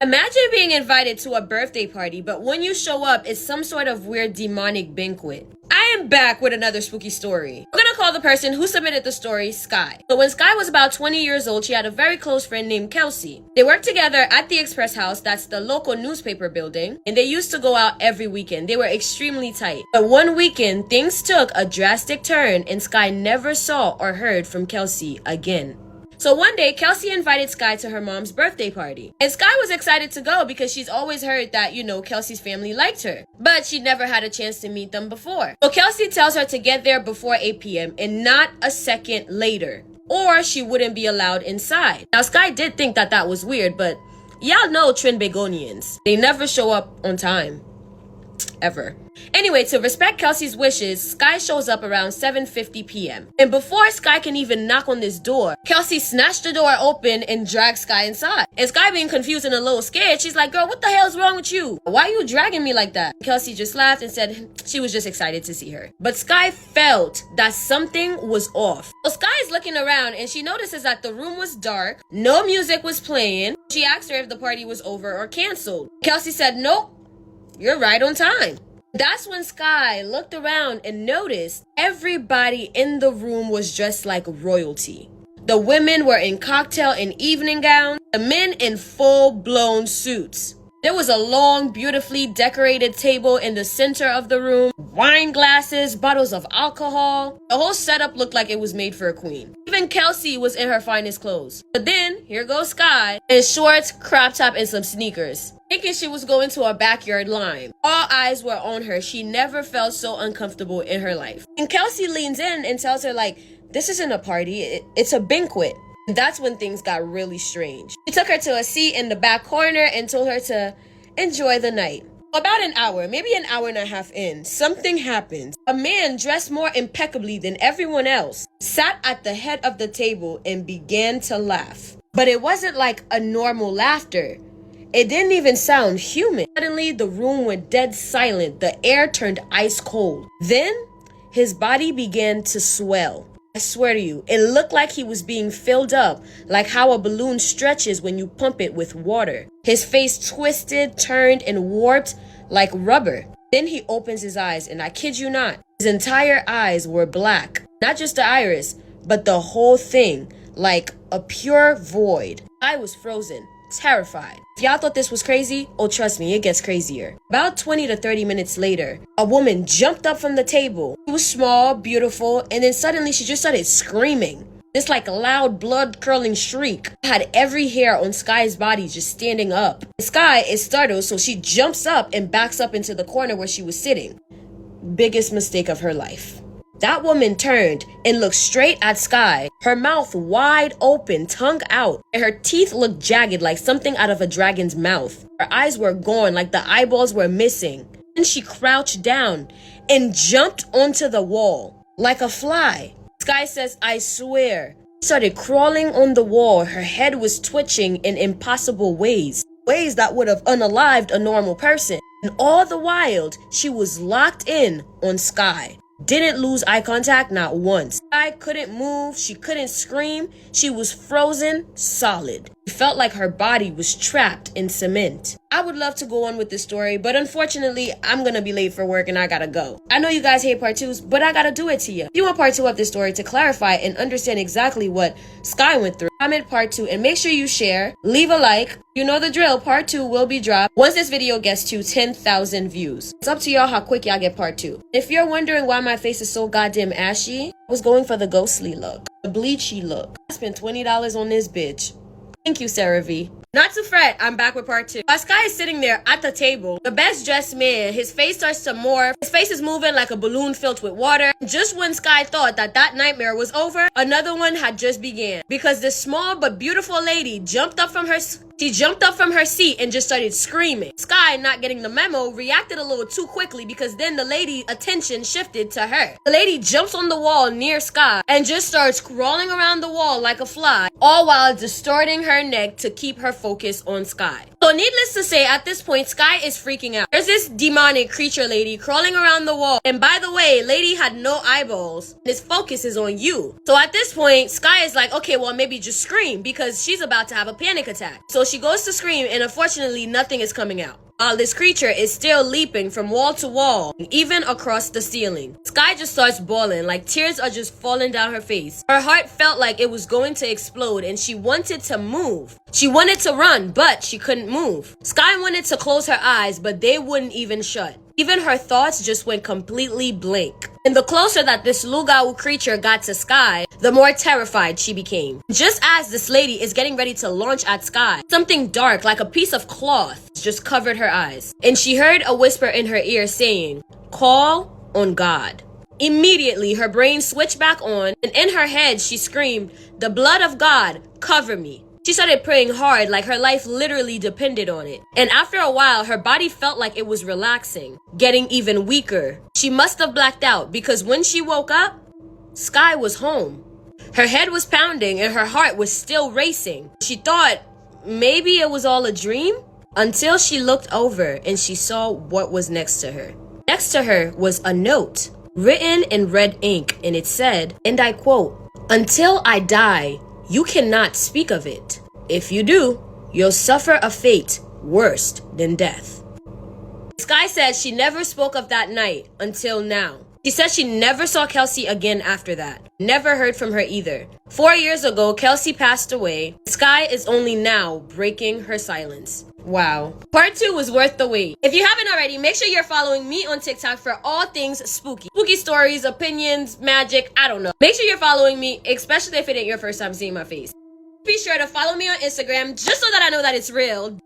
Imagine being invited to a birthday party, but when you show up, it's some sort of weird demonic banquet. I am back with another spooky story. We're gonna call the person who submitted the story Sky. So when Sky was about 20 years old, she had a very close friend named Kelsey. They worked together at the Express House, that's the local newspaper building, and they used to go out every weekend. They were extremely tight. But one weekend, things took a drastic turn and Sky never saw or heard from Kelsey again. So one day, Kelsey invited Sky to her mom's birthday party. And Sky was excited to go because she's always heard that, Kelsey's family liked her. But she never had a chance to meet them before. So Kelsey tells her to get there before 8 p.m. and not a second later, or she wouldn't be allowed inside. Now, Sky did think that was weird, but y'all know Trinbagonians. They never show up on time. Ever. Anyway, to respect Kelsey's wishes, Sky shows up around 7:50 p.m. And before Sky can even knock on this door, Kelsey snatched the door open and dragged Sky inside. And Sky, being confused and a little scared, she's like, "Girl, what the hell's wrong with you? Why are you dragging me like that?" Kelsey just laughed and said she was just excited to see her. But Sky felt that something was off. So Sky is looking around and she notices that the room was dark, no music was playing. She asked her if the party was over or canceled. Kelsey said, "Nope, you're right on time." That's when Sky looked around and noticed everybody in the room was dressed like royalty. The women were in cocktail and evening gowns, the men in full-blown suits. There was a long, beautifully decorated table in the center of the room, wine glasses, bottles of alcohol. The whole setup looked like it was made for a queen. Even Kelsey was in her finest clothes. But then, here goes Sky in shorts, crop top, and some sneakers, thinking she was going to a backyard lime. All eyes were on her. She never felt so uncomfortable in her life. And Kelsey leans in and tells her, this isn't a party, it's a banquet. That's when things got really strange. She took her to a seat in the back corner and told her to enjoy the night. About an hour, maybe an hour and a half in, something happened. A man dressed more impeccably than everyone else sat at the head of the table and began to laugh. But it wasn't like a normal laughter. It didn't even sound human. Suddenly, the room went dead silent. The air turned ice cold. Then, his body began to swell. I swear to you, it looked like he was being filled up, like how a balloon stretches when you pump it with water. His face twisted, turned, and warped like rubber. Then he opens his eyes, and I kid you not, his entire eyes were black. Not just the iris, but the whole thing, like a pure void. I was frozen, terrified. If y'all thought this was crazy, oh trust me, it gets crazier. About 20 to 30 minutes later, a woman jumped up from the table. She was small, beautiful, and then suddenly she just started screaming. This loud blood-curdling shriek had every hair on Sky's body just standing up. Sky is startled, so she jumps up and backs up into the corner where she was sitting. Biggest mistake of her life. That woman turned and looked straight at Sky, her mouth wide open, tongue out, and her teeth looked jagged like something out of a dragon's mouth. Her eyes were gone, like the eyeballs were missing. Then she crouched down and jumped onto the wall like a fly. Sky says, "I swear." She started crawling on the wall. Her head was twitching in impossible ways that would have unalived a normal person. And all the while, she was locked in on Sky. Didn't lose eye contact, not once. Sky couldn't move, she couldn't scream, she was frozen solid. It felt like her body was trapped in cement. I would love to go on with this story, but unfortunately, I'm gonna be late for work and I gotta go. I know you guys hate part 2s, but I gotta do it to you. If you want part 2 of this story to clarify and understand exactly what Sky went through, comment part 2 and make sure you share, leave a like. You know the drill, part 2 will be dropped once this video gets to 10,000 views. It's up to y'all how quick y'all get part 2. If you're wondering why my face is so goddamn ashy, I was going for the ghostly look, the bleachy look. I spent $20 on this bitch. Thank you, Sarah V. Not to fret, I'm back with part 2. While Sky is sitting there at the table, the best dressed man, his face starts to morph. His face is moving like a balloon filled with water. Just when Sky thought that nightmare was over, another one had just began. Because this small but beautiful lady jumped up from her seat and just started screaming. Sky, not getting the memo, reacted a little too quickly because then the lady's attention shifted to her. The lady jumps on the wall near Sky and just starts crawling around the wall like a fly, all while distorting her neck to keep her focus on Sky. So needless to say, at this point, Sky is freaking out. There's this demonic creature lady crawling around the wall. And by the way, lady had no eyeballs. And his focus is on you. So at this point, Sky is like, okay, well, maybe just scream because she's about to have a panic attack. So she goes to scream, and unfortunately, nothing is coming out. While this creature is still leaping from wall to wall, even across the ceiling. Sky just starts bawling, like tears are just falling down her face. Her heart felt like it was going to explode, and she wanted to move. She wanted to run, but she couldn't move. Sky wanted to close her eyes, but they wouldn't even shut. Even her thoughts just went completely blank. And the closer that this Lugau creature got to Sky, the more terrified she became. Just as this lady is getting ready to launch at Sky, something dark like a piece of cloth just covered her eyes. And she heard a whisper in her ear saying, "Call on God." Immediately, her brain switched back on, and in her head, she screamed, "The blood of God, cover me." She started praying hard, like her life literally depended on it. And after a while, her body felt like it was relaxing, getting even weaker. She must have blacked out, because when she woke up, Sky was home. Her head was pounding and her heart was still racing. She thought maybe it was all a dream, until she looked over and she saw what was next to her. Next to her was a note written in red ink, and it said, and I quote, "Until I die, you cannot speak of it. If you do, you'll suffer a fate worse than death." Sky said she never spoke of that night until now. She said she never saw Kelsey again after that. Never heard from her either. 4 years ago, Kelsey passed away. Sky is only now breaking her silence. Wow. Part 2 was worth the wait. If you haven't already, make sure you're following me on TikTok for all things spooky. Spooky stories, opinions, magic, I don't know. Make sure you're following me, especially if it ain't your first time seeing my face. Be sure to follow me on Instagram just so that I know that it's real. I'm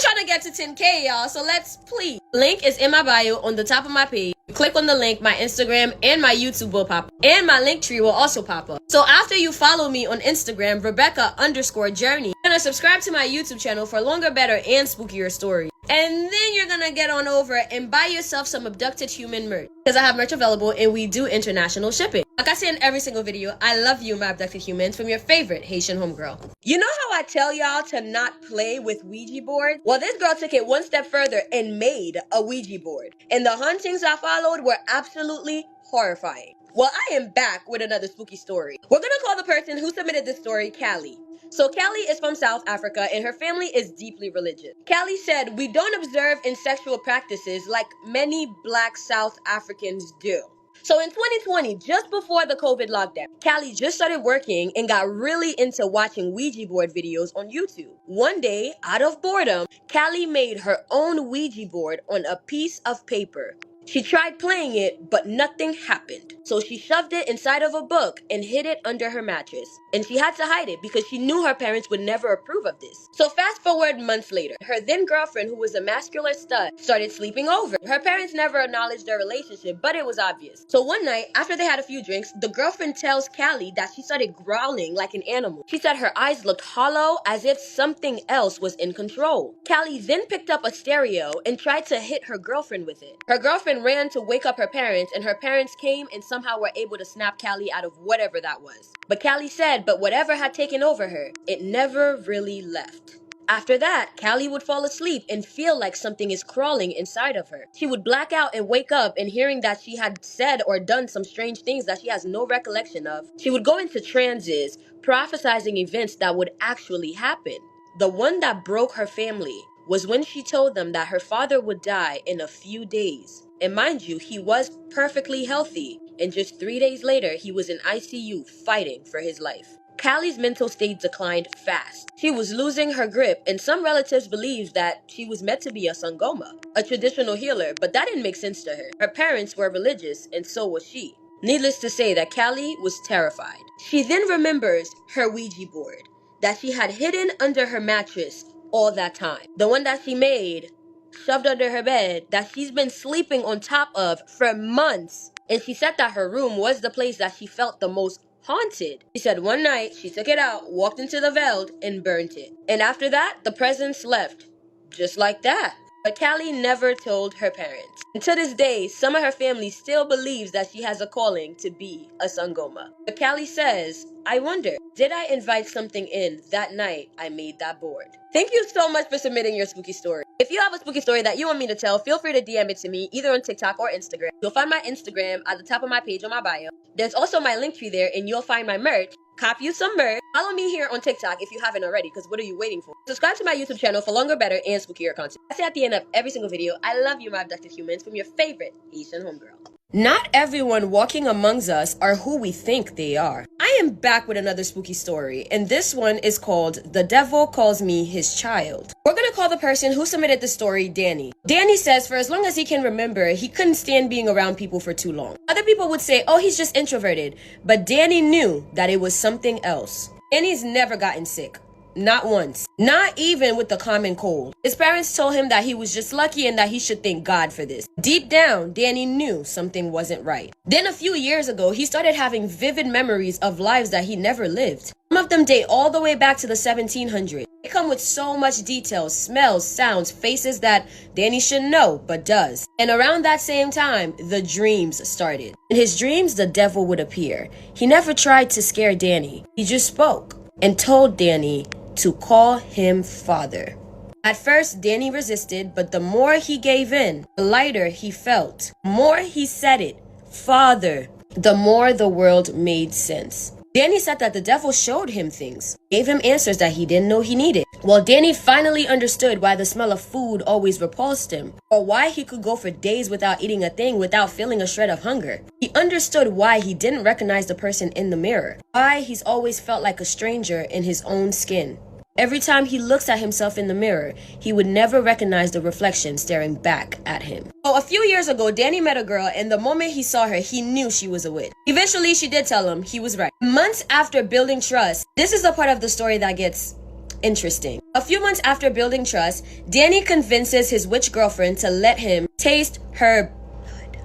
trying to get to 10K, y'all, so let's please. Link is in my bio on the top of my page. Click on the link, my Instagram and my YouTube will pop up. And my link tree will also pop up. So after you follow me on Instagram, Rebecca_Journey, you're gonna subscribe to my YouTube channel for longer, better, and spookier stories. And then you're gonna get on over and buy yourself some abducted human merch. Because I have merch available and we do international shipping. Like I say in every single video, I love you, my abducted humans, from your favorite Haitian homegirl. You know how I tell y'all to not play with Ouija boards? Well, this girl took it one step further and made a Ouija board. And the hauntings I followed were absolutely horrifying. Well, I am back with another spooky story. We're gonna call the person who submitted this story Callie. So Callie is from South Africa and her family is deeply religious. Callie said, "We don't observe in sexual practices like many Black South Africans do." So in 2020, just before the COVID lockdown, Callie just started working and got really into watching Ouija board videos on YouTube. One day, out of boredom, Callie made her own Ouija board on a piece of paper. She tried playing it, but nothing happened. So she shoved it inside of a book and hid it under her mattress. And she had to hide it because she knew her parents would never approve of this. So fast forward months later, her then girlfriend, who was a masculine stud, started sleeping over. Her parents never acknowledged their relationship, but it was obvious. So one night, after they had a few drinks, the girlfriend tells Callie that she started growling like an animal. She said her eyes looked hollow, as if something else was in control. Callie then picked up a stereo and tried to hit her girlfriend with it. Her girlfriend ran to wake up her parents, and her parents came and somehow were able to snap Callie out of whatever that was. But Callie said, but whatever had taken over her, it never really left. After that, Callie would fall asleep and feel like something is crawling inside of her. She would black out and wake up, and hearing that she had said or done some strange things that she has no recollection of, she would go into trances, prophesizing events that would actually happen. The one that broke her family was when she told them that her father would die in a few days. And mind you, he was perfectly healthy, and just 3 days later, he was in ICU fighting for his life. Callie's mental state declined fast. She was losing her grip, and some relatives believed that she was meant to be a sangoma, a traditional healer, but that didn't make sense to her. Her parents were religious, and so was she. Needless to say that Callie was terrified. She then remembers her Ouija board that she had hidden under her mattress all that time. The one that she made, shoved under her bed, that she's been sleeping on top of for months. And she said that her room was the place that she felt the most haunted. She said one night she took it out, walked into the veld, and burnt it. And after that, the presence left. Just like that. But Callie never told her parents. And to this day, some of her family still believes that she has a calling to be a sangoma. But Callie says, I wonder, did I invite something in that night I made that board? Thank you so much for submitting your spooky story. If you have a spooky story that you want me to tell, feel free to DM it to me, either on TikTok or Instagram. You'll find my Instagram at the top of my page on my bio. There's also my link tree there, and you'll find my merch. cop you some merch. Follow me here on TikTok if you haven't already, because what are you waiting for? Subscribe to my YouTube channel for longer, better, and spookier content. I say at the end of every single video, I love you, my abducted humans, from your favorite Haitian homegirl. Not everyone walking amongst us are who we think they are. I am back with another spooky story, and this one is called The Devil Calls Me His Child. We're gonna call the person who submitted the story Danny. Danny says for as long as he can remember, he couldn't stand being around people for too long. Other people would say, oh, he's just introverted, but Danny knew that it was something else. Danny's never gotten sick. Not once. Not even with the common cold. His parents told him that he was just lucky and that he should thank God for this. Deep down, Danny knew something wasn't right. Then a few years ago, he started having vivid memories of lives that he never lived. Some of them date all the way back to the 1700s. They come with so much detail, smells, sounds, faces that Danny should know, but does. And around that same time, the dreams started. In his dreams, the devil would appear. He never tried to scare Danny. He just spoke and told Danny to call him father. At first, Danny resisted, but the more he gave in, the lighter he felt. The more he said it, father, the more the world made sense. Danny said that the devil showed him things, gave him answers that he didn't know he needed. Well, Danny finally understood why the smell of food always repulsed him, or why he could go for days without eating a thing without feeling a shred of hunger. He understood why he didn't recognize the person in the mirror, why he's always felt like a stranger in his own skin. Every time he looks at himself in the mirror, he would never recognize the reflection staring back at him. So a few years ago, Danny met a girl, and the moment he saw her, he knew she was a witch. Eventually, she did tell him he was right. Months after building trust, this is the part of the story that gets interesting. A few months after building trust, Danny convinces his witch girlfriend to let him taste her blood.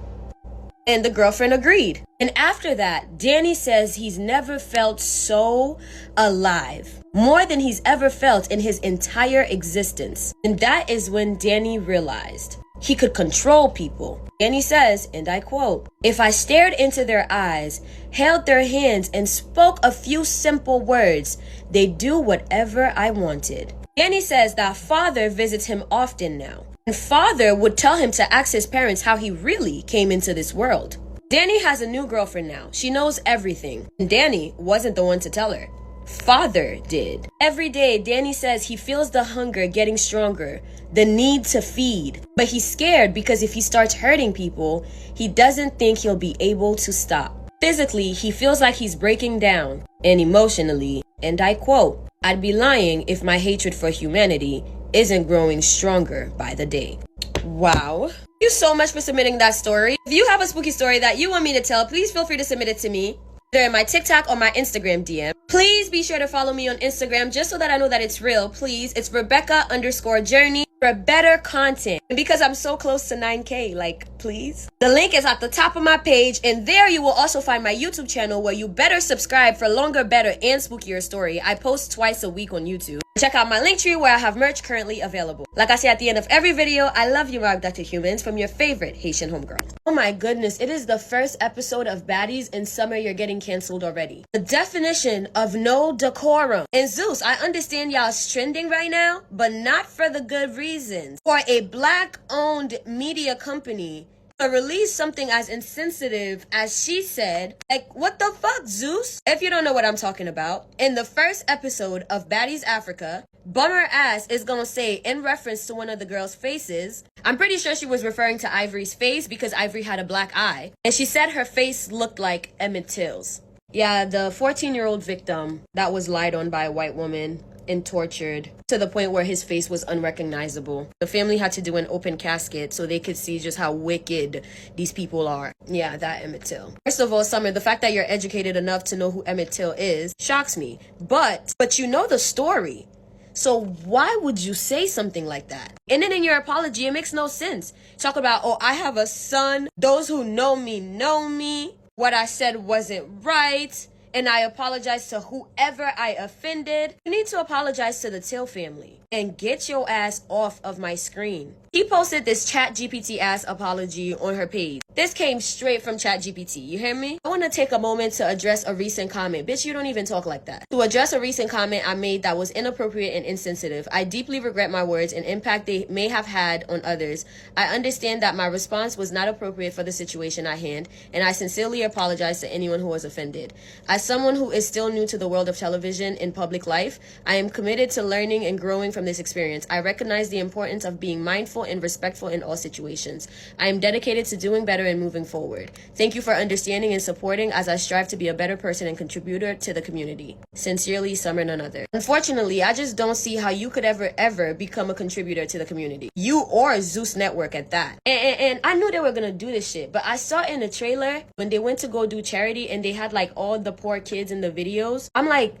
And the girlfriend agreed. And after that, Danny says he's never felt so alive. More than he's ever felt in his entire existence. And that is when Danny realized he could control people. Danny says, and I quote, "If I stared into their eyes, held their hands, and spoke a few simple words, they'd do whatever I wanted." Danny says that Father visits him often now. And Father would tell him to ask his parents how he really came into this world. Danny has a new girlfriend now. She knows everything. And Danny wasn't the one to tell her. Father did. Every day, Danny says he feels the hunger getting stronger, the need to feed. But he's scared because if he starts hurting people, he doesn't think he'll be able to stop. Physically, he feels like he's breaking down. And emotionally, and I quote, "I'd be lying if my hatred for humanity isn't growing stronger by the day." Wow. Thank you so much for submitting that story. If you have a spooky story that you want me to tell, please feel free to submit it to me, either in my TikTok or my Instagram DM. Please be sure to follow me on Instagram just so that I know that it's real. Please, it's Rebecca_Journey for better content. And because I'm so close to 9K, please. The link is at the top of my page, and there you will also find my YouTube channel where you better subscribe for longer, better, and spookier story. I post twice a week on YouTube. Check out my Linktree where I have merch currently available. Like I say at the end of every video, I love you, my abducted humans, from your favorite Haitian homegirl. Oh my goodness, it is the first episode of Baddies, and Summer, you're getting canceled already. The definition of no decorum. And Zeus, I understand y'all's trending right now, but not for the good reasons. For a black-owned media company to release something as insensitive as she said, what the fuck, Zeus? If you don't know what I'm talking about, in the first episode of Baddies Africa, Bummer Ass is gonna say, in reference to one of the girls' faces, I'm pretty sure she was referring to Ivory's face because Ivory had a black eye, and she said her face looked like Emmett Till's. Yeah, the 14-year-old victim that was lied on by a white woman and tortured to the point where his face was unrecognizable. The family had to do an open casket so they could see just how wicked these people are. Yeah, that Emmett Till. First of all, Summer, the fact that you're educated enough to know who Emmett Till is shocks me. But you know the story. So why would you say something like that? And then in your apology, it makes no sense. Talk about, oh, I have a son. Those who know me know me. What I said wasn't right. And I apologize to whoever I offended. You need to apologize to the Till family and get your ass off of my screen. He posted this ChatGPT ass apology on her page. This came straight from ChatGPT, you hear me? I want to take a moment to address a recent comment. Bitch, you don't even talk like that. To address a recent comment I made that was inappropriate and insensitive. I deeply regret my words and impact they may have had on others. I understand that my response was not appropriate for the situation at hand, and I sincerely apologize to anyone who was offended. As someone who is still new to the world of television in public life, I am committed to learning and growing from this experience. I recognize the importance of being mindful and respectful in all situations. I am dedicated to doing better and moving forward. Thank you for understanding and supporting as I strive to be a better person and contributor to the community. Sincerely, Summer None Other. Unfortunately, I just don't see how you could ever become a contributor to the community. You or Zeus Network at that. And I knew they were gonna do this shit, but I saw in the trailer when they went to go do charity and they had like all the poor kids in the videos. I'm like,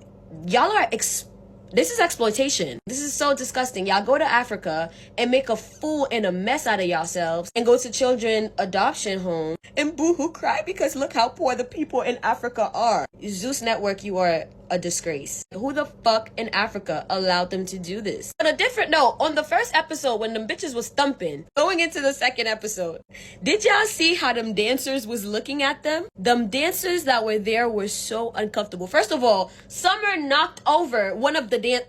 y'all are this is exploitation. This is so disgusting. Y'all go to Africa and make a fool and a mess out of yourselves and go to children adoption home and boo-hoo cry because look how poor the people in Africa are. Zeus Network, you are a disgrace. Who the fuck in Africa allowed them to do this? On a different note, on the first episode when them bitches was thumping, going into the second episode, did y'all see how them dancers was looking at them? Them dancers that were there were so uncomfortable. First of all, Summer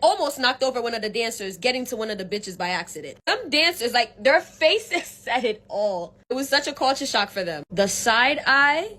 almost knocked over one of the dancers getting to one of the bitches by accident. Them dancers, like, their faces said it all. It was such a culture shock for them. The side eye.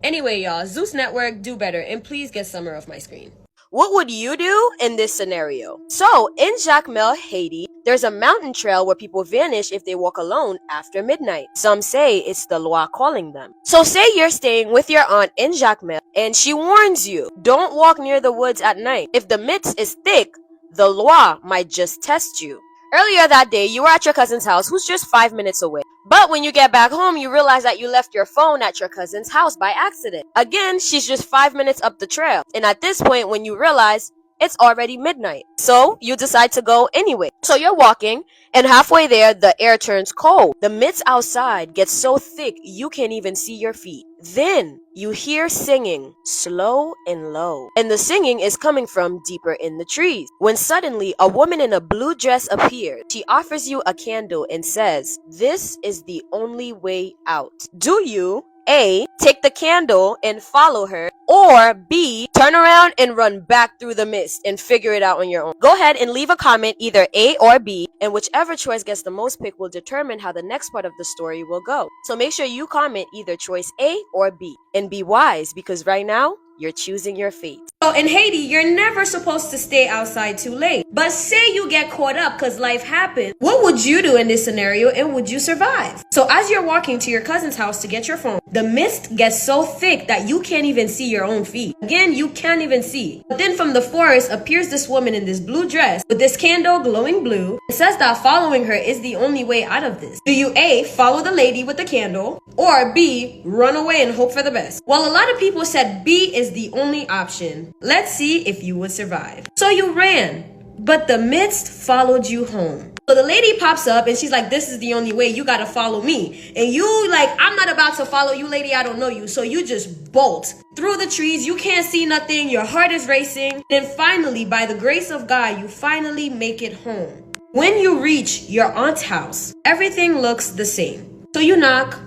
Anyway, y'all, Zeus Network, do better, and please get Summer off my screen. What would you do in this scenario? So, in Jacmel, Haiti, there's a mountain trail where people vanish if they walk alone after midnight. Some say it's the Loa calling them. So say you're staying with your aunt in Jacmel, and she warns you, don't walk near the woods at night. If the mist is thick, the Loa might just test you. Earlier that day, you were at your cousin's house, who's just 5 minutes away. But when you get back home, you realize that you left your phone at your cousin's house by accident. Again, she's just 5 minutes up the trail. And at this point, when you realize, it's already midnight. So you decide to go anyway. So you're walking, and halfway there, the air turns cold. The mist outside gets so thick, you can't even see your feet. Then you hear singing, slow and low. And the singing is coming from deeper in the trees. When suddenly, a woman in a blue dress appears. She offers you a candle and says, "This is the only way out." Do you A, take the candle and follow her, or B, turn around and run back through the mist and figure it out on your own? Go ahead and leave a comment, either A or B, and whichever choice gets the most pick will determine how the next part of the story will go. So make sure you comment either choice A or B, and be wise, because right now, you're choosing your fate. So in Haiti, you're never supposed to stay outside too late. But say you get caught up because life happens. What would you do in this scenario, and would you survive? So as you're walking to your cousin's house to get your phone, the mist gets so thick that you can't even see your own feet. Again, you can't even see. But then from the forest appears this woman in this blue dress with this candle glowing blue. It says that following her is the only way out of this. Do you A, follow the lady with the candle, or B, run away and hope for the best? Well, a lot of people said B is the only option. Let's see if you would survive. So you ran, but the mist followed you home. So the lady pops up and she's like, "This is the only way, you gotta follow me." And you like, "I'm not about to follow you, lady, I don't know you." So you just bolt through the trees, you can't see nothing, your heart is racing. Then finally, by the grace of God, you finally make it home. When you reach your aunt's house, everything looks the same. So you knock,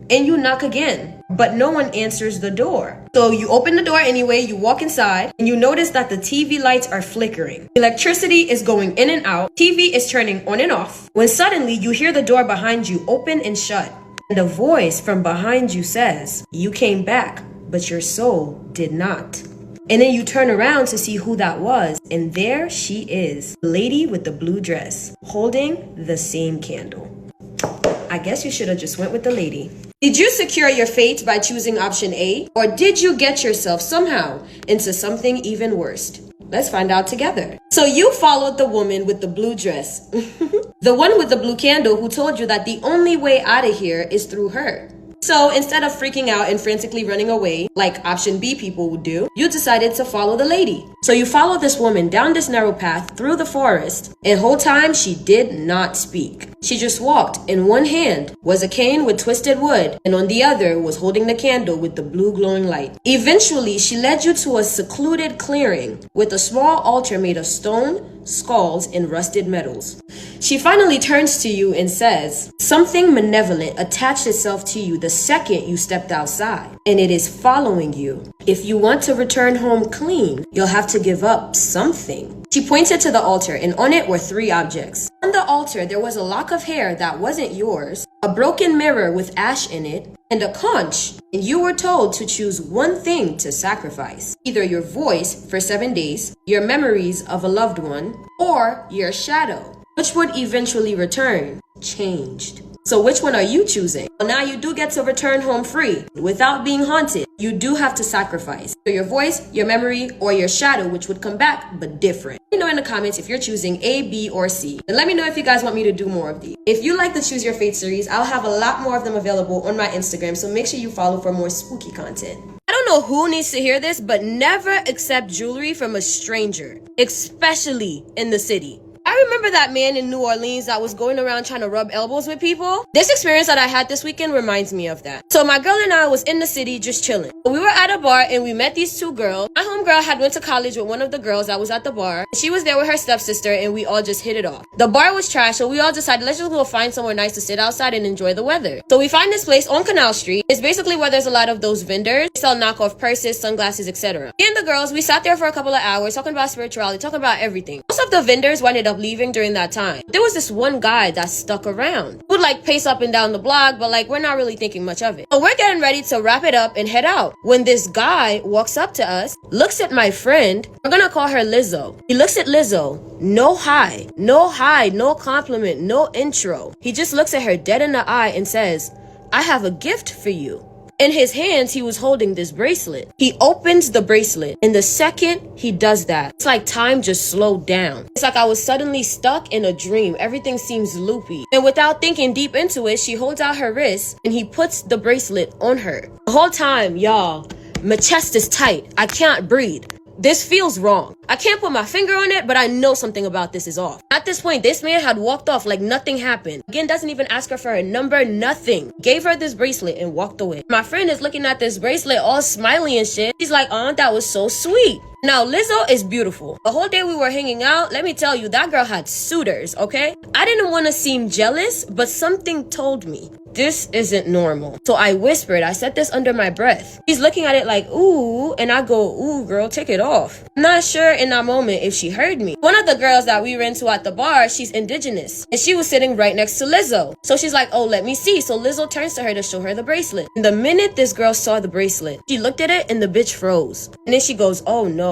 and you knock again, but no one answers the door. So you open the door anyway, you walk inside, and you notice that the TV lights are flickering. Electricity is going in and out, TV is turning on and off, when suddenly you hear the door behind you open and shut. And a voice from behind you says, "You came back, but your soul did not." And then you turn around to see who that was, and there she is, the lady with the blue dress, holding the same candle. I guess you should have just went with the lady. Did you secure your fate by choosing option A, or did you get yourself somehow into something even worse? Let's find out together. So you followed the woman with the blue dress. The one with the blue candle who told you that the only way out of here is through her. So instead of freaking out and frantically running away, like option B people would do, you decided to follow the lady. So you follow this woman down this narrow path through the forest, and whole time she did not speak. She just walked. In one hand was a cane with twisted wood, and on the other was holding the candle with the blue glowing light. Eventually, she led you to a secluded clearing with a small altar made of stone, skulls, and rusted metals. She finally turns to you and says, Something malevolent attached itself to you the second you stepped outside, and it is following you. If you want to return home clean, you'll have to give up something. She pointed to the altar, and on it were 3 objects. On the altar, there was a lock of hair that wasn't yours, a broken mirror with ash in it, and a conch, and you were told to choose one thing to sacrifice. Either your voice for 7 days, your memories of a loved one, or your shadow, which would eventually return, changed. So which one are you choosing? Well, now you do get to return home free without being haunted. You do have to sacrifice so your voice, your memory, or your shadow, which would come back but different. Let me know in the comments if you're choosing A, B, or C. And let me know if you guys want me to do more of these. If you like the Choose Your Fate series, I'll have a lot more of them available on my Instagram, so make sure you follow for more spooky content. I don't know who needs to hear this, but never accept jewelry from a stranger, especially in the city. I remember that man in New Orleans that was going around trying to rub elbows with people. This experience that I had this weekend reminds me of that. So my girl and I was in the city just chilling. We were at a bar and we met these 2 girls. My homegirl had went to college with one of the girls that was at the bar. She was there with her stepsister and we all just hit it off. The bar was trash, so we all decided let's just go find somewhere nice to sit outside and enjoy the weather. So we find this place on Canal Street. It's basically where there's a lot of those vendors. They sell knockoff purses, sunglasses, etc. Me and the girls, we sat there for a couple of hours talking about spirituality, talking about everything. Most of the vendors ended up leaving during that time. There was this one guy that stuck around. He would like pace up and down the block, but like we're not really thinking much of it. So we're getting ready to wrap it up and head out when this guy walks up to us, looks at my friend. We're gonna call her Lizzo. He looks at Lizzo. No hi, no compliment, no intro. He just looks at her dead in the eye and says, "I have a gift for you." In his hands, he was holding this bracelet. He opens the bracelet, and the second he does that, it's like time just slowed down. It's like I was suddenly stuck in a dream. Everything seems loopy. And without thinking deep into it, she holds out her wrist, and he puts the bracelet on her. The whole time, y'all, my chest is tight. I can't breathe. This feels wrong. I can't put my finger on it, but I know something about this is off. At this point, this man had walked off like nothing happened. Again, doesn't even ask her for a number, nothing. Gave her this bracelet and walked away. My friend is looking at this bracelet all smiley and shit. She's like, "Oh, that was so sweet." Now, Lizzo is beautiful. The whole day we were hanging out, let me tell you, that girl had suitors, okay? I didn't want to seem jealous, but something told me this isn't normal. So I whispered, I said this under my breath. She's looking at it like, ooh, and I go, ooh, girl, take it off. I'm not sure in that moment if she heard me. One of the girls that we ran to at the bar, she's indigenous, and she was sitting right next to Lizzo. So she's like, oh, let me see. So Lizzo turns to her to show her the bracelet. And the minute this girl saw the bracelet, she looked at it and the bitch froze. And then she goes, oh no,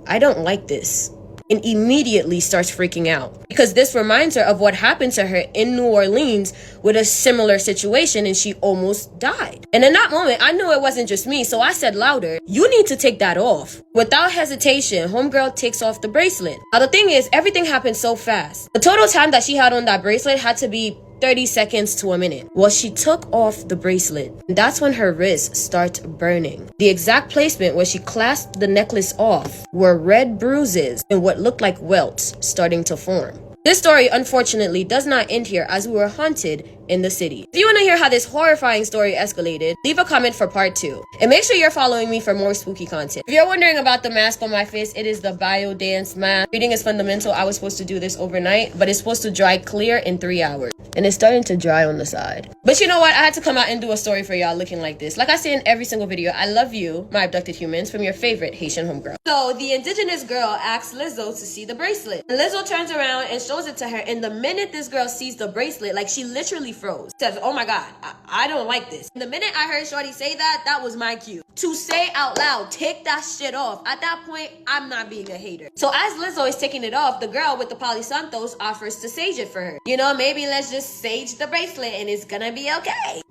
I don't like this. And immediately starts freaking out because this reminds her of what happened to her in New Orleans with a similar situation, and she almost died. And in that moment, I knew it wasn't just me, so I said louder, "You need to take that off." Without hesitation, homegirl takes off the bracelet. Now the thing is, everything happened so fast. The total time that she had on that bracelet had to be 30 seconds to a minute. Well, she took off the bracelet, and that's when her wrists start burning. The exact placement where she clasped the necklace off were red bruises and what looked like welts starting to form. This story, unfortunately, does not end here as we were haunted in the city. If you want to hear how this horrifying story escalated, leave a comment for part 2. And make sure you're following me for more spooky content. If you're wondering about the mask on my face, it is the bio dance mask. Reading is fundamental. I was supposed to do this overnight, but it's supposed to dry clear in 3 hours. And it's starting to dry on the side. But you know what? I had to come out and do a story for y'all looking like this. Like I say in every single video, I love you, my abducted humans, from your favorite Haitian homegirl. So the indigenous girl asks Lizzo to see the bracelet. And Lizzo turns around and shows it to her. And the minute this girl sees the bracelet, like she literally froze. Says, oh my God, I don't like this. And the minute I heard Shorty say that, that was my cue. To say out loud, take that shit off. At that point, I'm not being a hater. So as Lizzo is taking it off, the girl with the Palo Santos offers to sage it for her. You know, maybe let's just sage the bracelet and it's gonna be okay.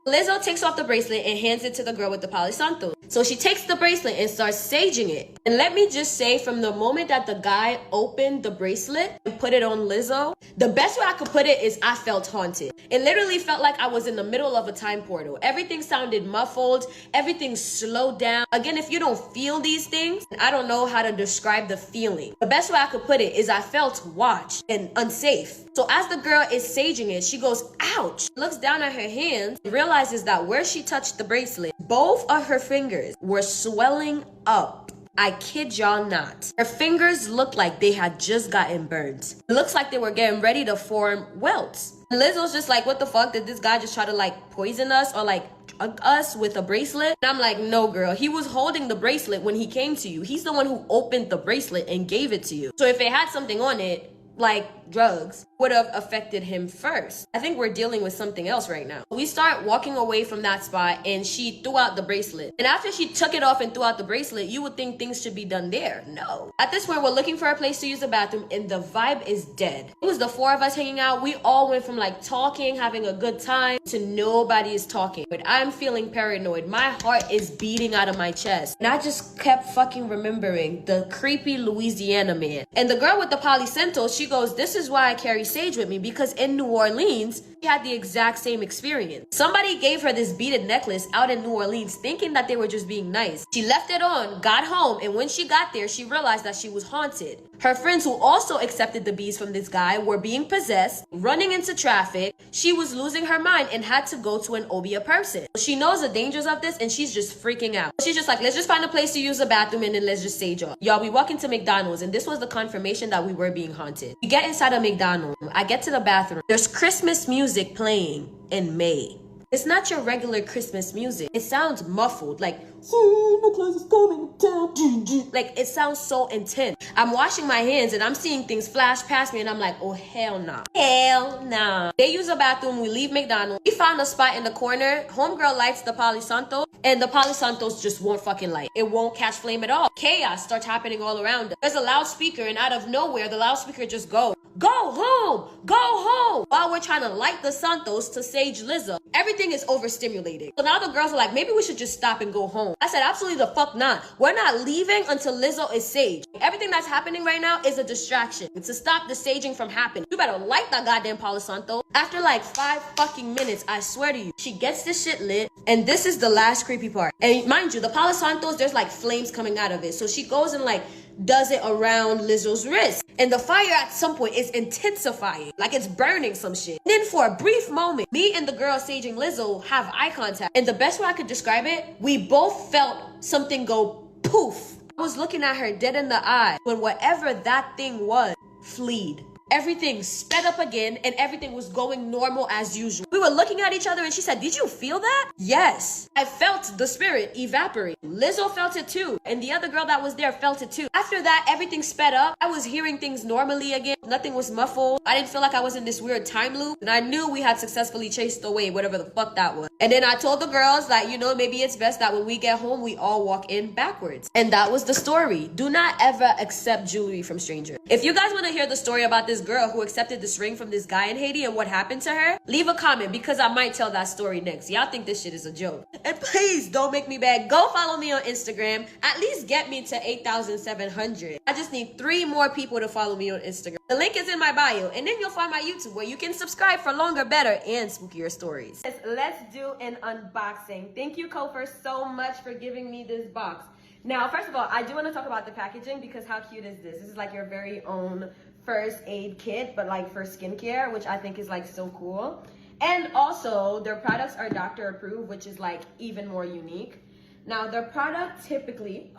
Lizzo takes off the bracelet and hands it to the girl with the Palo Santo. So she takes the bracelet and starts saging it. And let me just say, from the moment that the guy opened the bracelet and put it on Lizzo, the best way I could put it is I felt haunted. It literally felt like I was in the middle of a time portal. Everything sounded muffled. Everything slowed down. Again, if you don't feel these things, I don't know how to describe the feeling. The best way I could put it is I felt watched and unsafe. So as the girl is saging it, she goes, ouch, looks down at her hands, realizes that where she touched the bracelet, both of her fingers were swelling up. I kid y'all not. Her fingers looked like they had just gotten burned. It looks like they were getting ready to form welts. Lizzo's just like, what the fuck? Did this guy just try to like poison us or like drug us with a bracelet? And I'm like, no girl, he was holding the bracelet when he came to you. He's the one who opened the bracelet and gave it to you. So if it had something on it, like drugs, would have affected him first. I think we're dealing with something else right now. We start walking away from that spot and she threw out the bracelet. And after she took it off and threw out the bracelet, you would think things should be done there. No. At this point, we're looking for a place to use the bathroom and the vibe is dead. It was the four of us hanging out. We all went from like talking, having a good time, to nobody is talking. But I'm feeling paranoid. My heart is beating out of my chest. And I just kept fucking remembering the creepy Louisiana man. And the girl with the polycental, she goes, this is why I carry sage with me, because in New Orleans, she had the exact same experience. Somebody gave her this beaded necklace out in New Orleans thinking that they were just being nice. She left it on, got home, and when she got there, she realized that she was haunted. Her friends who also accepted the beads from this guy were being possessed, running into traffic. She was losing her mind and had to go to an Obia person. She knows the dangers of this and she's just freaking out. She's just like, let's just find a place to use the bathroom and then let's just sage off. Y'all, we walk into McDonald's and this was the confirmation that we were being haunted. We get inside of McDonald's. I get to the bathroom. There's Christmas music playing in May. It's not your regular Christmas music. It sounds muffled, like, Santa Claus is coming down. Like, it sounds so intense. I'm washing my hands and I'm seeing things flash past me and I'm like, oh, hell nah. Hell nah. They use a bathroom. We leave McDonald's. We found a spot in the corner. Homegirl lights the Palo Santo and the Palo Santos just won't fucking light. It won't catch flame at all. Chaos starts happening all around us. There's a loudspeaker and out of nowhere, the loudspeaker just goes, go home, go home. While we're trying to light the Santos to sage Lizzo. Everything is overstimulated. So now the girls are like, maybe we should just stop and go home. I said, absolutely the fuck not. We're not leaving until Lizzo is saged. Everything that's happening right now is a distraction. It's to stop the saging from happening. You better light that goddamn Palo Santo. After like 5 fucking minutes, I swear to you, she gets this shit lit. And this is the last creepy part. And mind you, the Palo Santos, there's like flames coming out of it. So she goes and like does it around Lizzo's wrist. And the fire at some point is intensifying, like it's burning some shit. And then for a brief moment, me and the girl saging Lizzo have eye contact. And the best way I could describe it, we both felt something go poof. I was looking at her dead in the eye when whatever that thing was, fleed. Everything sped up again and everything was going normal as usual. We were looking at each other and she said, did you feel that? Yes. I felt the spirit evaporate. Lizzo felt it too. And the other girl that was there felt it too. After that, everything sped up. I was hearing things normally again. Nothing was muffled. I didn't feel like I was in this weird time loop. And I knew we had successfully chased away whatever the fuck that was. And then I told the girls that, you know, maybe it's best that when we get home, we all walk in backwards. And that was the story. Do not ever accept jewelry from strangers. If you guys want to hear the story about this girl who accepted this ring from this guy in Haiti and what happened to her, leave a comment because I might tell that story next. Y'all think this shit is a joke. And please don't make me beg. Go follow me on Instagram. At least get me to 8,700. I just need 3 more people to follow me on Instagram. The link is in my bio, and then you'll find my YouTube where you can subscribe for longer, better, and spookier stories. Let's do an unboxing. Thank you, Kofer, so much for giving me this box. Now, first of all, I do want to talk about the packaging because how cute is this? This is like your very own first aid kit, but like for skincare, which I think is like so cool. And also, their products are doctor approved, which is like even more unique. Now, their product typically...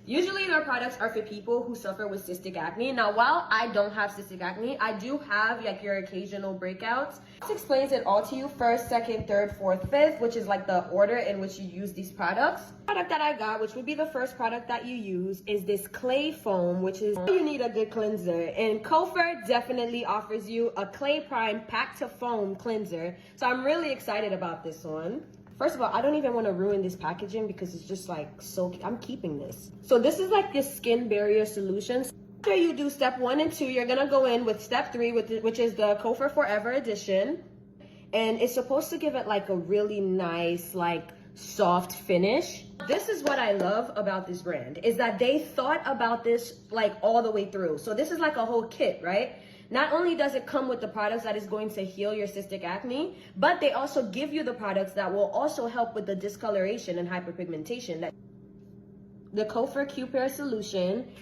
Usually their products are for people who suffer with cystic acne. Now, while I don't have cystic acne, I do have like your occasional breakouts. This explains it all to you: 1st, 2nd, 3rd, 4th, 5th, which is like the order in which you use these products. The product that I got, which would be the first product that you use, is this clay foam, which is you need a good cleanser. And Kofer definitely offers you a clay prime packed to foam cleanser. So I'm really excited about this one. First of all, I don't even want to ruin this packaging because it's just like so, I'm keeping this. So this is like this skin barrier solution. After you do step 1 and 2, you're going to go in with step 3, which is the Kofer Forever edition. And it's supposed to give it like a really nice, like soft finish. This is what I love about this brand, is that they thought about this like all the way through. So this is like a whole kit, right? Not only does it come with the products that is going to heal your cystic acne, but they also give you the products that will also help with the discoloration and hyperpigmentation. The Kofer Q-Pair solution,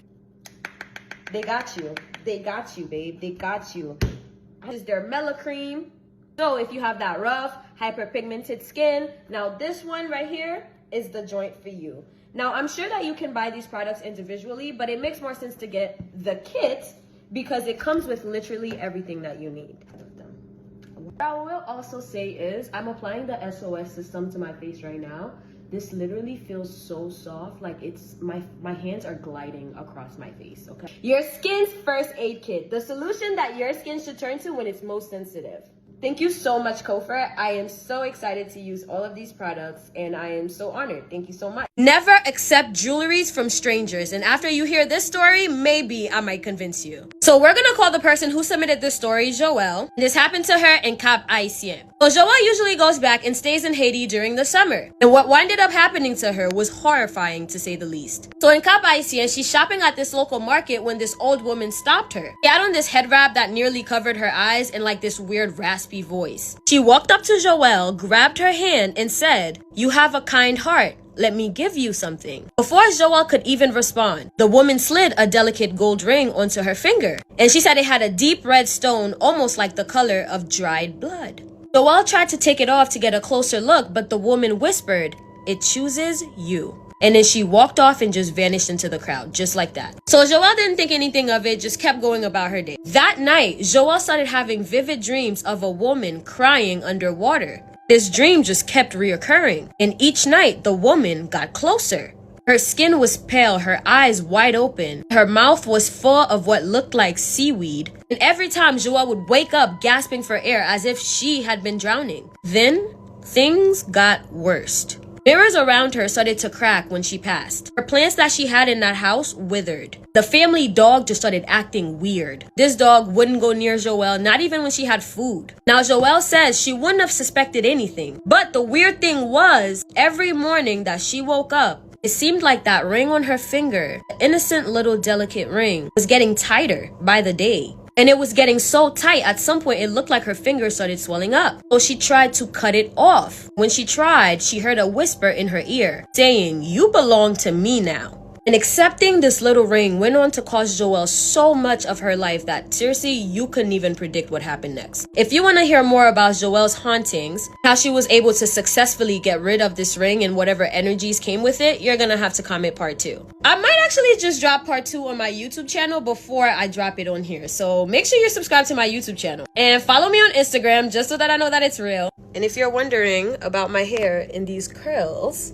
they got you. They got you, babe. They got you. This is their Mela Cream. So if you have that rough, hyperpigmented skin, now this one right here is the joint for you. Now, I'm sure that you can buy these products individually, but it makes more sense to get the kit because it comes with literally everything that you need. What I will also say is I'm applying the SOS system to my face right now. This literally feels so soft, like it's my hands are gliding across my face. Okay, your skin's first aid kit, the solution that your skin should turn to when it's most sensitive. Thank you so much, Kofer. I am so excited to use all of these products and I am so honored. Thank you so much. Never accept jewelries from strangers. And after you hear this story, maybe I might convince you. So we're gonna call the person who submitted this story Joelle. This happened to her in Cap Haitian. So Joelle usually goes back and stays in Haiti during the summer. And what ended up happening to her was horrifying to say the least. So in Cap Haitian, she's shopping at this local market when this old woman stopped her. She had on this head wrap that nearly covered her eyes and like this weird raspy voice. She walked up to Joelle, grabbed her hand and said, "You have a kind heart. Let me give you something." Before Joelle could even respond, the woman slid a delicate gold ring onto her finger. And she said it had a deep red stone, almost like the color of dried blood. Joelle tried to take it off to get a closer look, but the woman whispered, "It chooses you." And then she walked off and just vanished into the crowd, just like that. So Joelle didn't think anything of it, just kept going about her day. That night, Joelle started having vivid dreams of a woman crying underwater. This dream just kept reoccurring, and each night the woman got closer. Her skin was pale, her eyes wide open, her mouth was full of what looked like seaweed, and every time Joelle would wake up gasping for air as if she had been drowning. Then, things got worse. Mirrors around her started to crack when she passed. Her plants that she had in that house withered. The family dog just started acting weird. This dog wouldn't go near Joelle, not even when she had food. Now Joelle says she wouldn't have suspected anything. But the weird thing was, every morning that she woke up, it seemed like that ring on her finger, the innocent little delicate ring, was getting tighter by the day. And it was getting so tight, at some point it looked like her finger started swelling up. So she tried to cut it off. When she tried, she heard a whisper in her ear saying, "You belong to me now." And accepting this little ring went on to cost Joelle so much of her life that seriously, you couldn't even predict what happened next. If you want to hear more about Joelle's hauntings, how she was able to successfully get rid of this ring and whatever energies came with it, you're gonna have to comment part 2. I might actually just drop part 2 on my YouTube channel before I drop it on here. So make sure you're subscribed to my YouTube channel. And follow me on Instagram just so that I know that it's real. And if you're wondering about my hair in these curls,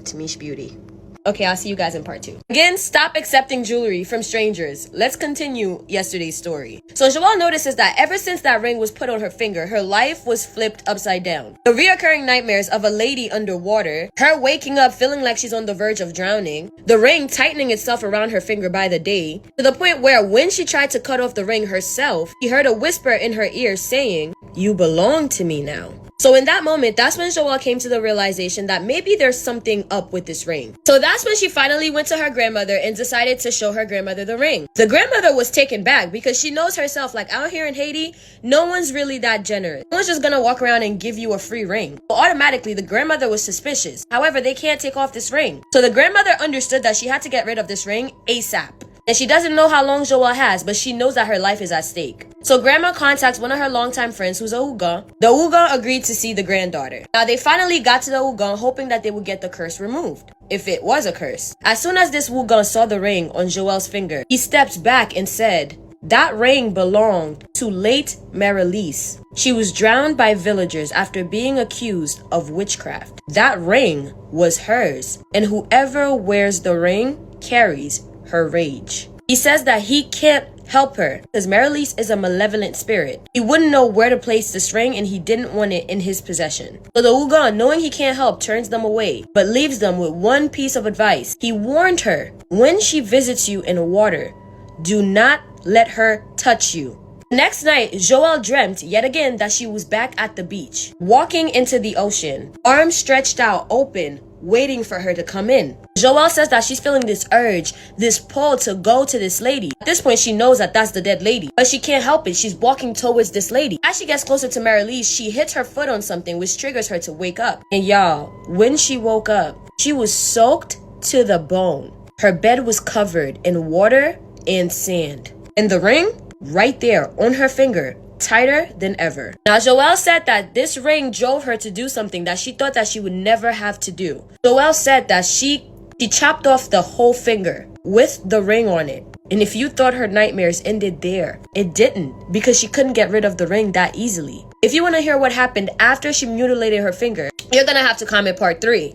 Tamish Beauty. Okay, I'll see you guys in part 2. Again, stop accepting jewelry from strangers. Let's continue yesterday's story. So Joelle notices that ever since that ring was put on her finger, her life was flipped upside down. The reoccurring nightmares of a lady underwater, her waking up feeling like she's on the verge of drowning, the ring tightening itself around her finger by the day, to the point where when she tried to cut off the ring herself, she heard a whisper in her ear saying, "You belong to me now." So in that moment, that's when Joelle came to the realization that maybe there's something up with this ring. So that's when she finally went to her grandmother and decided to show her grandmother the ring. The grandmother was taken back because she knows herself, like out here in Haiti, no one's really that generous. No one's just gonna walk around and give you a free ring. So automatically, the grandmother was suspicious. However, they can't take off this ring. So the grandmother understood that she had to get rid of this ring ASAP. And she doesn't know how long Joelle has, but she knows that her life is at stake. So grandma contacts one of her longtime friends who's a Ouija. The Ouija agreed to see the granddaughter. Now they finally got to the Ouija hoping that they would get the curse removed, if it was a curse. As soon as this Ouija saw the ring on Joelle's finger, he stepped back and said, "That ring belonged to late Marilise. She was drowned by villagers after being accused of witchcraft. That ring was hers, and whoever wears the ring carries her rage." He says that he can't help her because Marilise is a malevolent spirit. He wouldn't know where to place this ring and he didn't want it in his possession. So the Ouija, knowing he can't help, turns them away, but leaves them with one piece of advice. He warned her, when she visits you in water, do not let her touch you. Next night, Joelle dreamt yet again that she was back at the beach, walking into the ocean, arms stretched out open, waiting for her to come in. Joelle says that she's feeling this urge, this pull to go to this lady. At this point, she knows that that's the dead lady, but she can't help it. She's walking towards this lady. As she gets closer to Marilise, she hits her foot on something, which triggers her to wake up. And y'all, when she woke up, she was soaked to the bone. Her bed was covered in water and sand. And the ring, right there on her finger, tighter than ever. Now, Joelle said that this ring drove her to do something that she thought that she would never have to do. Joelle said that she chopped off the whole finger. with the ring on it. And if you thought her nightmares ended there, it didn't, because she couldn't get rid of the ring that easily. If you want to hear what happened after she mutilated her finger, you're gonna have to comment part 3.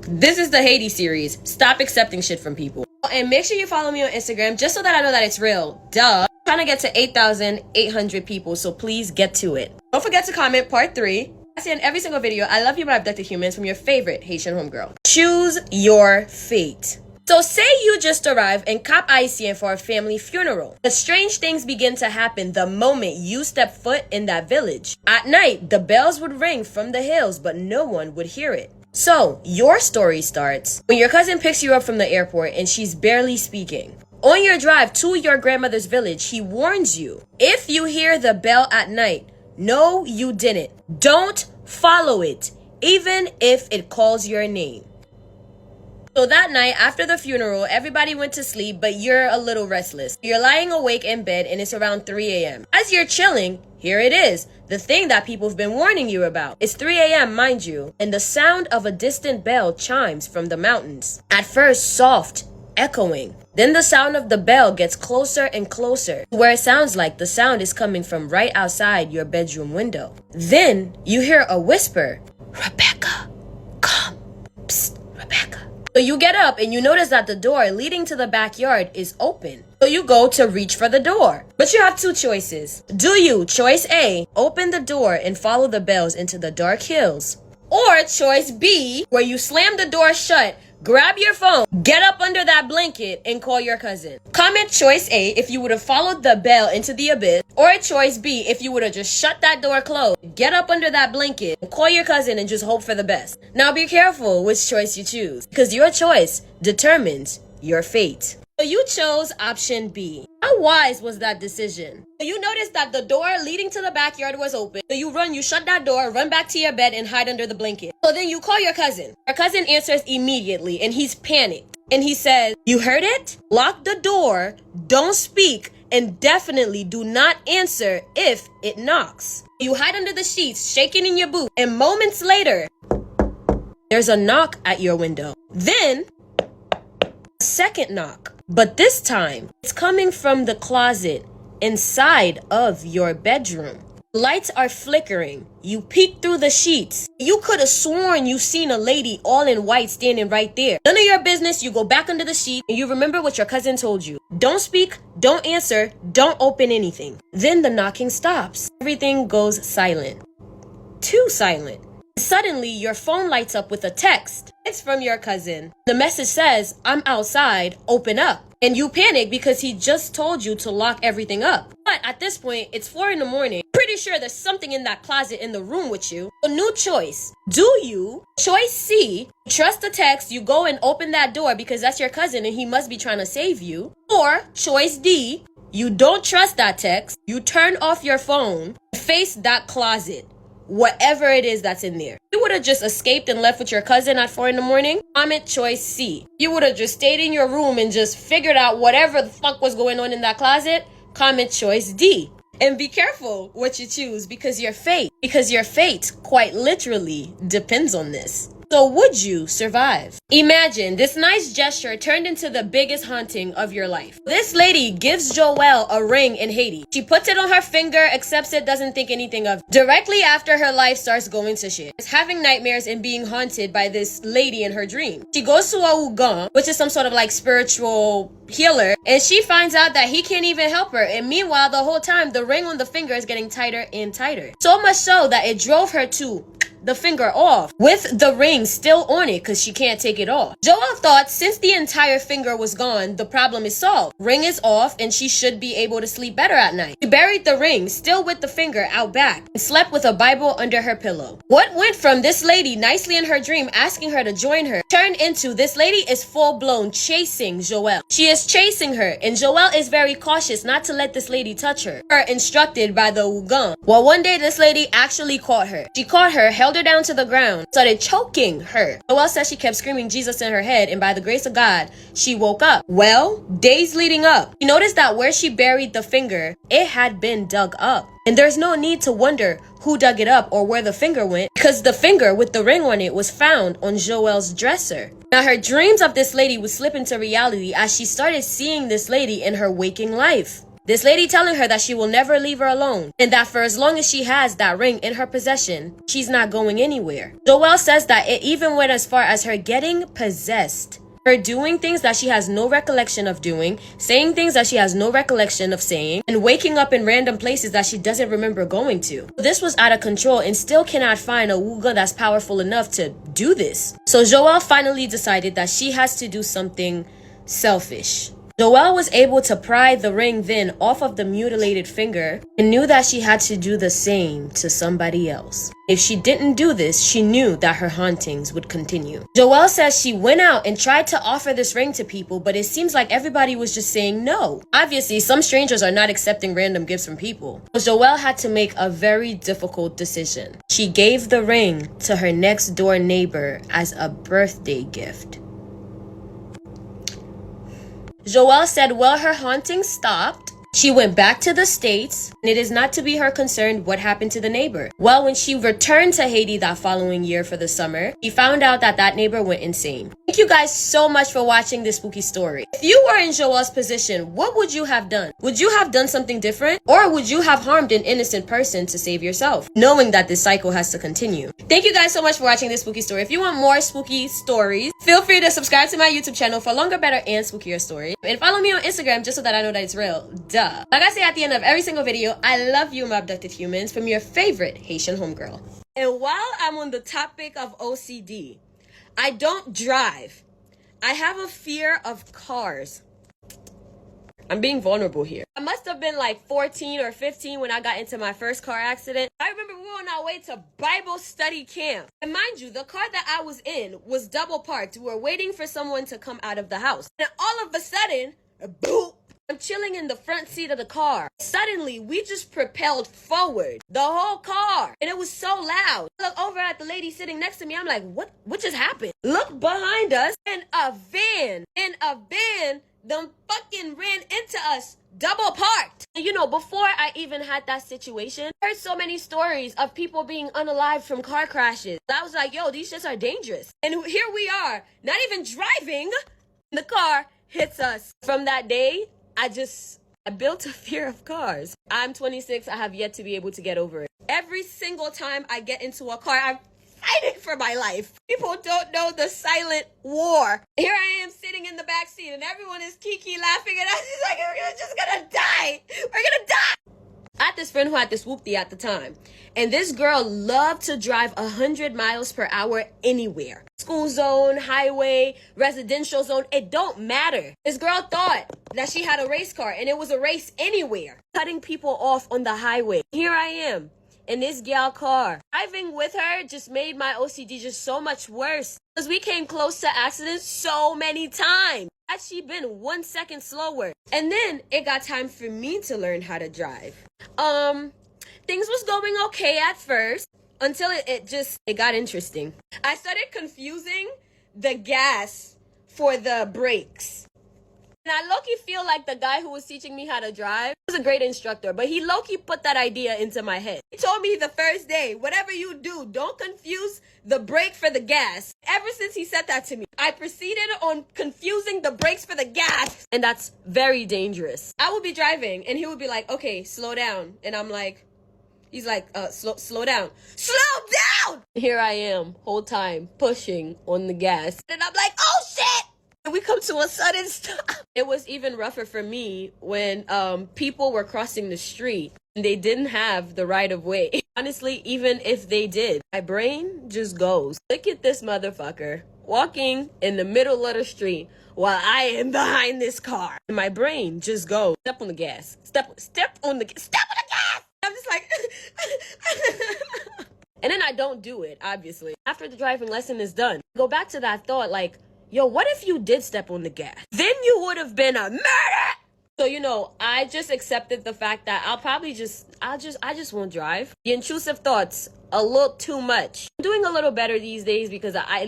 This is the Haiti series. Stop accepting shit from people. And make sure you follow me on Instagram just so that I know that it's real. Duh. I'm trying to get to 8,800 people, so please get to it. Don't forget to comment part 3. I say in every single video, I love you but abducted humans from your favorite Haitian homegirl. Choose your fate. So say you just arrived in Cap Haitian for a family funeral. The strange things begin to happen the moment you step foot in that village. At night, the bells would ring from the hills, but no one would hear it. So, your story starts when your cousin picks you up from the airport and she's barely speaking. On your drive to your grandmother's village, he warns you, if you hear the bell at night, no, you didn't. Don't follow it, even if it calls your name. So that night after the funeral, everybody went to sleep, but you're a little restless. You're lying awake in bed and it's around 3 a.m. As you're chilling, here it is, the thing that people have been warning you about. It's 3 a.m., mind you, and the sound of a distant bell chimes from the mountains. At first soft, echoing. Then the sound of the bell gets closer and closer, where it sounds like the sound is coming from right outside your bedroom window. Then you hear a whisper, Rebecca, come, psst, Rebecca. So you get up and you notice that the door leading to the backyard is open. So you go to reach for the door. But you have 2 choices. Do you, choice A, open the door and follow the bells into the dark hills? Or choice B, where you slam the door shut, grab your phone, get up under that blanket, and call your cousin. Comment choice A if you would have followed the bell into the abyss, or choice B if you would have just shut that door closed, get up under that blanket, call your cousin, and just hope for the best. Now be careful which choice you choose, because your choice determines your fate. So you chose option B. How wise was that decision? So you noticed that the door leading to the backyard was open. So you shut that door, run back to your bed, and hide under the blanket. So then you call your cousin. Your cousin answers immediately, and he's panicked. And he says, you heard it? Lock the door, don't speak, and definitely do not answer if it knocks. You hide under the sheets, shaking in your boots, and moments later, there's a knock at your window. Then, a second knock. But this time, it's coming from the closet inside of your bedroom. Lights are flickering. You peek through the sheets. You could have sworn you seen a lady all in white standing right there. None of your business. You go back under the sheet and you remember what your cousin told you. Don't speak, don't answer, don't open anything. Then the knocking stops. Everything goes silent. Too silent. Suddenly, your phone lights up with a text. It's from your cousin. The message says, I'm outside, open up. And you panic because he just told you to lock everything up. But at this point, it's 4 in the morning. Pretty sure there's something in that closet in the room with you. A new choice. Do you, choice C, trust the text, you go and open that door because that's your cousin and he must be trying to save you? Or choice D, you don't trust that text, you turn off your phone, face that closet. Whatever it is that's in there. You would have just escaped and left with your cousin at 4 in the morning? Comment choice C. You would have just stayed in your room and just figured out whatever the fuck was going on in that closet? Comment choice D. And be careful what you choose because your fate quite literally depends on this. So would you survive? Imagine this nice gesture turned into the biggest haunting of your life. This lady gives Joelle a ring in Haiti. She puts it on her finger, accepts it, doesn't think anything of it. Directly after her life starts going to shit. She's having nightmares and being haunted by this lady in her dream. She goes to a ouija, which is some sort of like spiritual healer, and she finds out that he can't even help her. And meanwhile, the whole time, the ring on the finger is getting tighter and tighter. So much so that it drove her to the finger off with the ring still on it because she can't take it off. Joelle thought since the entire finger was gone, the problem is solved. Ring is off and she should be able to sleep better at night. She buried the ring still with the finger out back and slept with a Bible under her pillow. What went from this lady nicely in her dream asking her to join her turned into this lady is full-blown chasing Joelle. She is chasing her and Joelle is very cautious not to let this lady touch her. Her instructed by the ouija. Well, one day this lady actually caught her. She caught her, held held her down to the ground, started choking her. Joelle says she kept screaming Jesus in her head, and by the grace of God, she woke up. Well, days leading up, she noticed that where she buried the finger, it had been dug up. And there's no need to wonder who dug it up or where the finger went, because the finger with the ring on it was found on Joelle's dresser. Now, her dreams of this lady would slip into reality as she started seeing this lady in her waking life. This lady telling her that she will never leave her alone, and that for as long as she has that ring in her possession, she's not going anywhere. Joelle says that it even went as far as her getting possessed. Her doing things that she has no recollection of doing, saying things that she has no recollection of saying, and waking up in random places that she doesn't remember going to. This was out of control and still cannot find a ouija that's powerful enough to do this. So Joelle finally decided that she has to do something selfish. Joelle was able to pry the ring then off of the mutilated finger and knew that she had to do the same to somebody else. If she didn't do this, she knew that her hauntings would continue. Joelle says she went out and tried to offer this ring to people, but it seems like everybody was just saying no. Obviously, some strangers are not accepting random gifts from people. So Joelle had to make a very difficult decision. She gave the ring to her next door neighbor as a birthday gift. Joelle said, well, her haunting stopped. She went back to the States, and it is not to be her concern what happened to the neighbor. Well, when she returned to Haiti that following year for the summer, she found out that that neighbor went insane. Thank you guys so much for watching this spooky story. If you were in Joelle's position, what would you have done? Would you have done something different? Or would you have harmed an innocent person to save yourself, knowing that this cycle has to continue? Thank you guys so much for watching this spooky story. If you want more spooky stories, feel free to subscribe to my YouTube channel for longer, better, and spookier stories. And follow me on Instagram just so that I know that it's real. Duh. Like I say at the end of every single video, I love you, my abducted humans, from your favorite Haitian homegirl. And while I'm on the topic of OCD, I don't drive. I have a fear of cars. I'm being vulnerable here. I must have been like 14 or 15 when I got into my first car accident. I remember we were on our way to Bible study camp. And mind you, the car that I was in was double parked. We were waiting for someone to come out of the house. And all of a sudden, boop, I'm chilling in the front seat of the car. Suddenly, we just propelled forward, the whole car. And it was so loud. I look over at the lady sitting next to me. I'm like, what just happened? Look behind us, and a van, them fucking ran into us, double parked. And you know, before I even had that situation, I heard so many stories of people being unalived from car crashes. I was like, yo, these shits are dangerous. And here we are, not even driving. The car hits us. From that day, I built a fear of cars. I'm 26. I have yet to be able to get over it. Every single time I get into a car, I'm fighting for my life. People don't know the silent war. Here I am sitting in the back seat and everyone is kiki laughing and I'm just like, we're just gonna die. We're gonna die. I had this friend who had this whoopty at the time. And this girl loved to drive 100 miles per hour anywhere. School zone, highway, residential zone, it don't matter. This girl thought that she had a race car and it was a race anywhere. Cutting people off on the highway. Here I am in this gal car. Driving with her just made my OCD just so much worse. Because we came close to accidents so many times. Had she been 1 second slower. And then it got time for me to learn how to drive. Things was going okay at first until it got interesting. I started confusing the gas for the brakes. And I low-key feel like the guy who was teaching me how to drive was a great instructor, but he low-key put that idea into my head. He told me the first day, whatever you do, don't confuse the brake for the gas. Ever since he said that to me, I proceeded on confusing the brakes for the gas. And that's very dangerous. I would be driving and he would be like, okay, slow down. And I'm like, he's like, slow down. Slow down! Here I am, whole time, pushing on the gas. And I'm like, oh shit! And we come to a sudden stop. It was even rougher for me when people were crossing the street and they didn't have the right of way. Honestly, even if they did, my brain just goes. Look at this motherfucker walking in the middle of the street while I am behind this car. And my brain just goes, step on the gas. Step on the gas. I'm just like, and then I don't do it, obviously. After the driving lesson is done, go back to that thought like, yo, what if you did step on the gas? Then you would have been a murder. So, I just accepted the fact that I just won't drive. The intrusive thoughts, a little too much. I'm doing a little better these days because I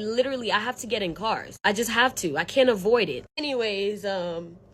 have to get in cars. I just have to. I can't avoid it. Anyways,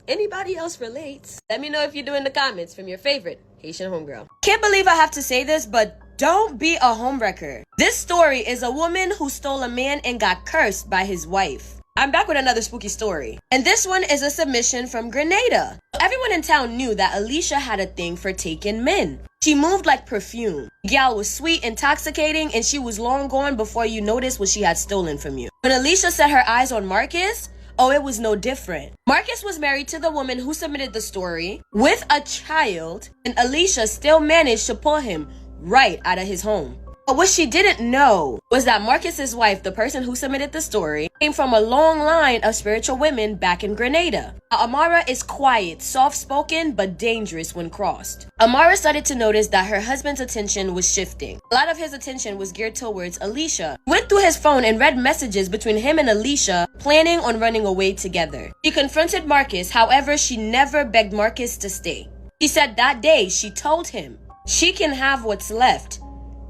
anybody else relates? Let me know if you do in the comments from your favorite Haitian homegirl. Can't believe I have to say this, but don't be a homewrecker. This story is a woman who stole a man and got cursed by his wife. I'm back with another spooky story. And this one is a submission from Grenada. Everyone in town knew that Alicia had a thing for taking men. She moved like perfume. The gal was sweet, intoxicating, and she was long gone before you noticed what she had stolen from you. When Alicia set her eyes on Marcus, oh, it was no different. Marcus was married to the woman who submitted the story with a child, and Alicia still managed to pull him right out of his home. But what she didn't know was that Marcus's wife, the person who submitted the story, came from a long line of spiritual women back in Grenada. Amara is quiet, soft-spoken, but dangerous when crossed. Amara started to notice that her husband's attention was shifting. A lot of his attention was geared towards Alicia. He went through his phone and read messages between him and Alicia, planning on running away together. She confronted Marcus, however, she never begged Marcus to stay. She said that day she told him, "She can have what's left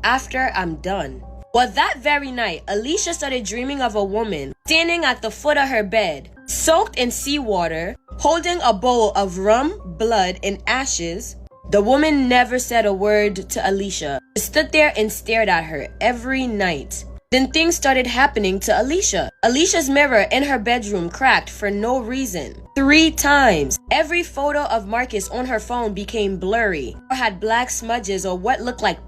after I'm done." Well, that very night, Alicia started dreaming of a woman standing at the foot of her bed, soaked in seawater, holding a bowl of rum, blood, and ashes. The woman never said a word to Alicia, but stood there and stared at her every night. Then things started happening to Alicia. Alicia's mirror in her bedroom cracked for no reason. 3 times. Every photo of Marcus on her phone became blurry or had black smudges or what looked like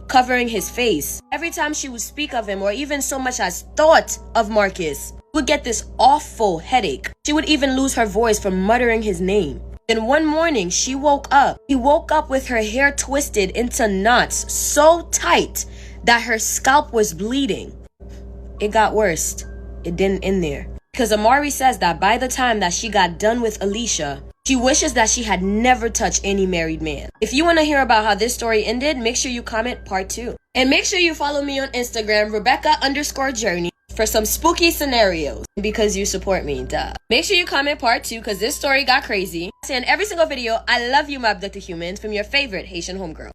covering his face. Every time she would speak of him or even so much as thought of Marcus, she would get this awful headache. She would even lose her voice from muttering his name. Then one morning she woke up. She woke up with her hair twisted into knots so tight that her scalp was bleeding. It got worse. It didn't end there. Because Amari says that by the time that she got done with Alicia, she wishes that she had never touched any married man. If you want to hear about how this story ended, make sure you comment part 2. And make sure you follow me on Instagram, Rebecca_Journey, for some spooky scenarios. Because you support me, duh. Make sure you comment part 2 because this story got crazy. I say in every single video, I love you, my abducted humans, from your favorite Haitian homegirl.